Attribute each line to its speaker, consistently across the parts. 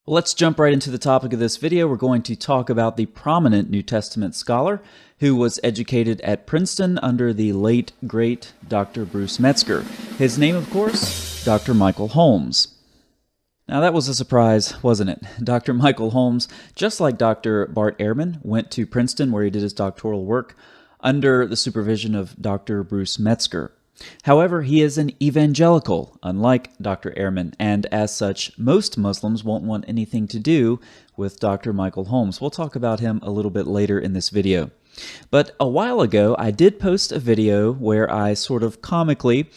Speaker 1: Let's jump right into the topic of this video. We're going to talk about the prominent New Testament scholar who was educated at Princeton under the late, great Dr. Bruce Metzger. His name, of course, Dr. Michael Holmes. Now that was a surprise, wasn't it? Dr. Michael Holmes, just like Dr. Bart Ehrman, went to Princeton where he did his doctoral work under the supervision of Dr. Bruce Metzger. However, he is an evangelical, unlike Dr. Ehrman, and as such, most Muslims won't want anything to do with Dr. Michael Holmes. We'll talk about him a little bit later in this video. But a while ago, I did post a video where I sort of comically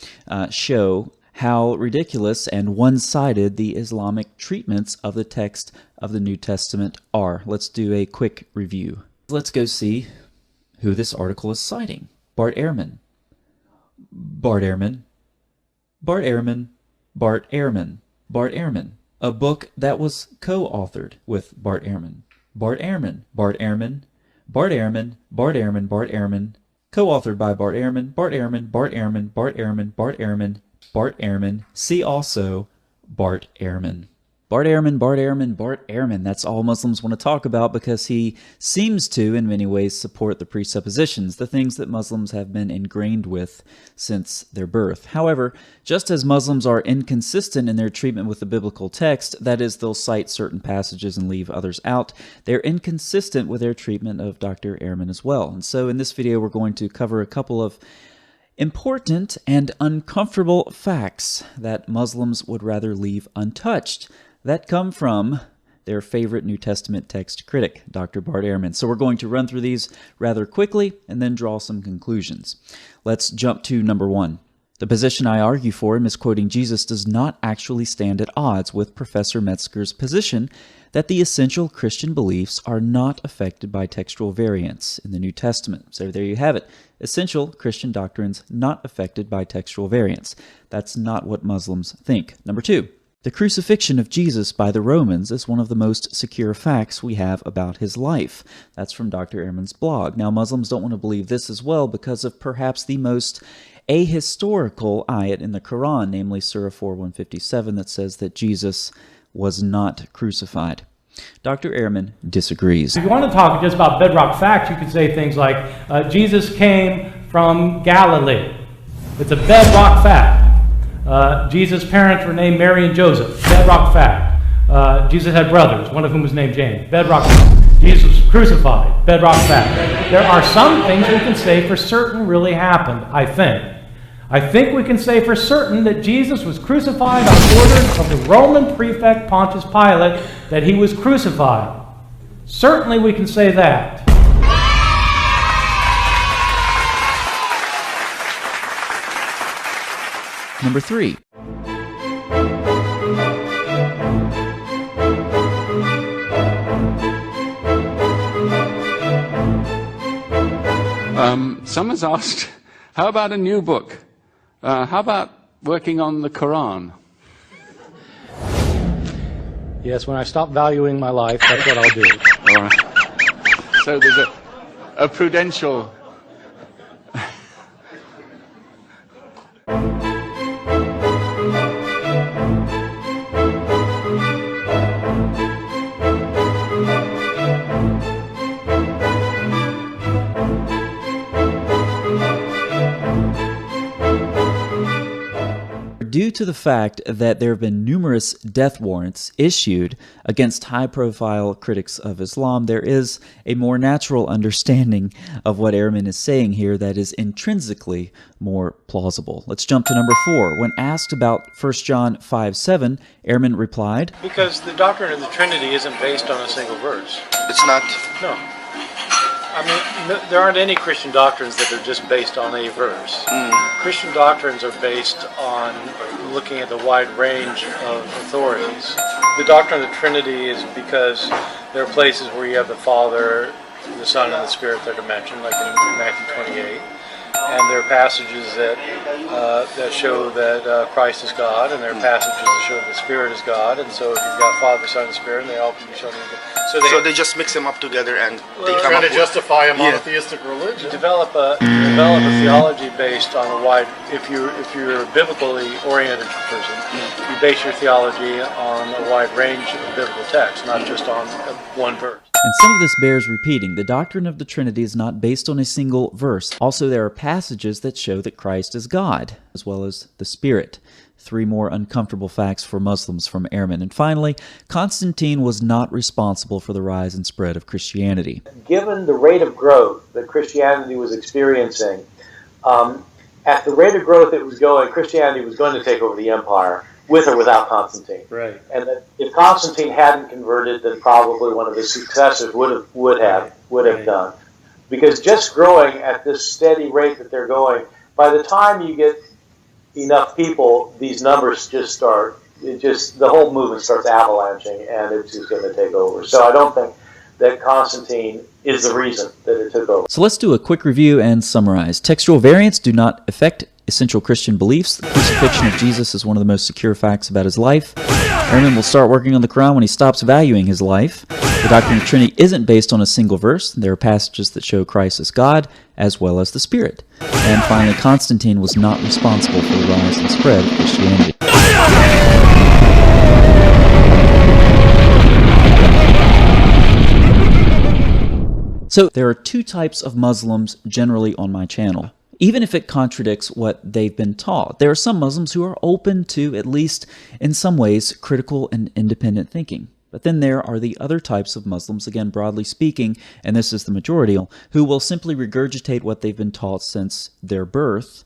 Speaker 1: show how ridiculous and one-sided the Islamic treatments of the text of the New Testament are. Let's do a quick review. Let's go see who this article is citing. Bart Ehrman. Bart Ehrman, Bart Ehrman, Bart Ehrman, Bart Ehrman, a book that was co-authored with Bart Ehrman. Bart Ehrman, Bart Ehrman, Bart Ehrman, Bart Ehrman, Bart Ehrman, co-authored by Bart Ehrman, Bart Ehrman, Bart Ehrman, Bart Ehrman, Bart Ehrman, Bart Ehrman. See also Bart Ehrman. Bart Ehrman, Bart Ehrman, Bart Ehrman. That's all Muslims want to talk about because he seems to, in many ways, support the presuppositions, the things that Muslims have been ingrained with since their birth. However, just as Muslims are inconsistent in their treatment with the biblical text, that is, they'll cite certain passages and leave others out, they're inconsistent with their treatment of Dr. Ehrman as well. And so in this video, we're going to cover a couple of important and uncomfortable facts that Muslims would rather leave untouched that come from their favorite New Testament text critic, Dr. Bart Ehrman. So we're going to run through these rather quickly and then draw some conclusions. Let's jump to number one. The position I argue for in misquoting Jesus does not actually stand at odds with Professor Metzger's position that the essential Christian beliefs are not affected by textual variants in the New Testament. So there you have it. Essential Christian doctrines not affected by textual variants. That's not what Muslims think. Number two. The crucifixion of Jesus by the Romans is one of the most secure facts we have about his life. That's from Dr. Ehrman's blog. Now, Muslims don't want to believe this as well because of perhaps the most ahistorical ayat in the Quran, namely Surah 4:157, that says that Jesus was not crucified. Dr. Ehrman disagrees.
Speaker 2: If you want to talk just about bedrock facts, you could say things like, Jesus came from Galilee. It's a bedrock fact. Jesus' parents were named Mary and Joseph. Bedrock fact. Jesus had brothers, one of whom was named James. Bedrock fact. Jesus was crucified. Bedrock fact. There are some things we can say for certain really happened, I think. I think we can say for certain that Jesus was crucified on order of the Roman prefect Pontius Pilate, that he was crucified. Certainly we can say that.
Speaker 1: Number three.
Speaker 3: Someone's asked, how about a new book? How about working on the Quran?
Speaker 2: Yes, when I stop valuing my life, that's what I'll do.
Speaker 3: All right. So there's a prudential...
Speaker 1: Due to the fact that there have been numerous death warrants issued against high-profile critics of Islam, there is a more natural understanding of what Ehrman is saying here that is intrinsically more plausible. Let's jump to number four. When asked about 1 John 5:7, Ehrman replied,
Speaker 4: because the doctrine of the Trinity isn't based on a single verse.
Speaker 5: It's not?
Speaker 4: No. I mean, there aren't any Christian doctrines that are just based on a verse. Christian doctrines are based on looking at the wide range of authorities. The doctrine of the Trinity is because there are places where you have the Father, the Son, and the Spirit that are mentioned, like in Matthew 28. and there are passages that show that Christ is God, and there are passages that show that the Spirit is God, and so if you've got Father, Son, and Spirit, and they all can be shown.
Speaker 5: So they just mix them up together and they come
Speaker 6: trying
Speaker 5: up
Speaker 6: to justify a monotheistic religion.
Speaker 4: You develop a theology based on a wide. If you're a biblically oriented person, you base your theology on a wide range of biblical texts, not just on one verse.
Speaker 1: And some of this bears repeating. The doctrine of the Trinity is not based on a single verse. Also, there are passages that show that Christ is God, as well as the Spirit. 3 more uncomfortable facts for Muslims from Ehrman. And finally, Constantine was not responsible for the rise and spread of Christianity.
Speaker 7: Given the rate of growth that Christianity was experiencing, at the rate of growth it was going, Christianity was going to take over the empire, with or without Constantine.
Speaker 4: Right.
Speaker 7: And that if Constantine hadn't converted, then probably one of his successors would have done. Because just growing at this steady rate that they're going, by the time you get enough people, these numbers just start, the whole movement starts avalanching, and it's just going to take over. So I don't think that Constantine is the reason that it took over.
Speaker 1: So let's do a quick review and summarize. Textual variants do not affect essential Christian beliefs. The crucifixion of Jesus is one of the most secure facts about his life. Ehrman will start working on the Quran when he stops valuing his life. The doctrine of Trinity isn't based on a single verse. There are passages that show Christ as God, as well as the Spirit. And finally, Constantine was not responsible for the rise and spread of Christianity. So there are 2 types of Muslims generally on my channel, even if it contradicts what they've been taught. There are some Muslims who are open to, at least in some ways, critical and independent thinking. But then there are the other types of Muslims, again, broadly speaking, and this is the majority, who will simply regurgitate what they've been taught since their birth.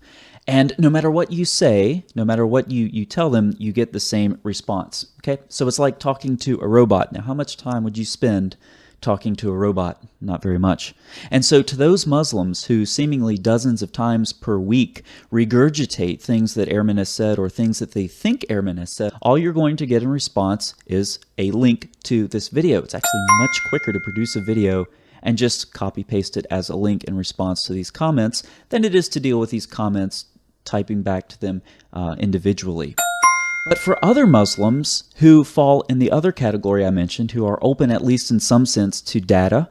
Speaker 1: And no matter what you say, no matter what you tell them, you get the same response. Okay? So it's like talking to a robot. Now, how much time would you spend talking to a robot? Not very much. And so to those Muslims who seemingly dozens of times per week regurgitate things that Ehrman has said or things that they think Ehrman has said, all you're going to get in response is a link to this video. It's actually much quicker to produce a video and just copy paste it as a link in response to these comments than it is to deal with these comments typing back to them individually. But for other Muslims who fall in the other category I mentioned, who are open at least in some sense to data,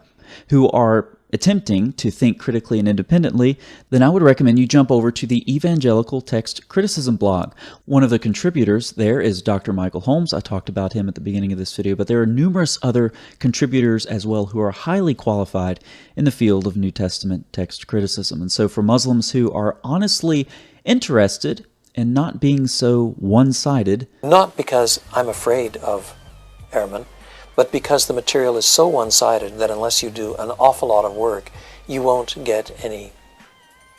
Speaker 1: who are attempting to think critically and independently, then I would recommend you jump over to the Evangelical Text Criticism blog. One of the contributors there is Dr. Michael Holmes. I talked about him at the beginning of this video, but there are numerous other contributors as well who are highly qualified in the field of New Testament text criticism. And so for Muslims who are honestly interested and not being so one-sided.
Speaker 8: Not because I'm afraid of Ehrman, but because the material is so one-sided that unless you do an awful lot of work, you won't get any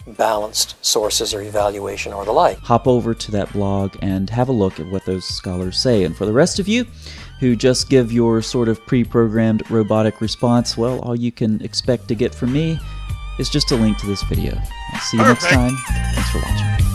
Speaker 8: balanced sources or evaluation or the like.
Speaker 1: Hop over to that blog and have a look at what those scholars say. And for the rest of you who just give your sort of pre-programmed robotic response, well, all you can expect to get from me is just a link to this video. I'll see you next time. Thanks for watching.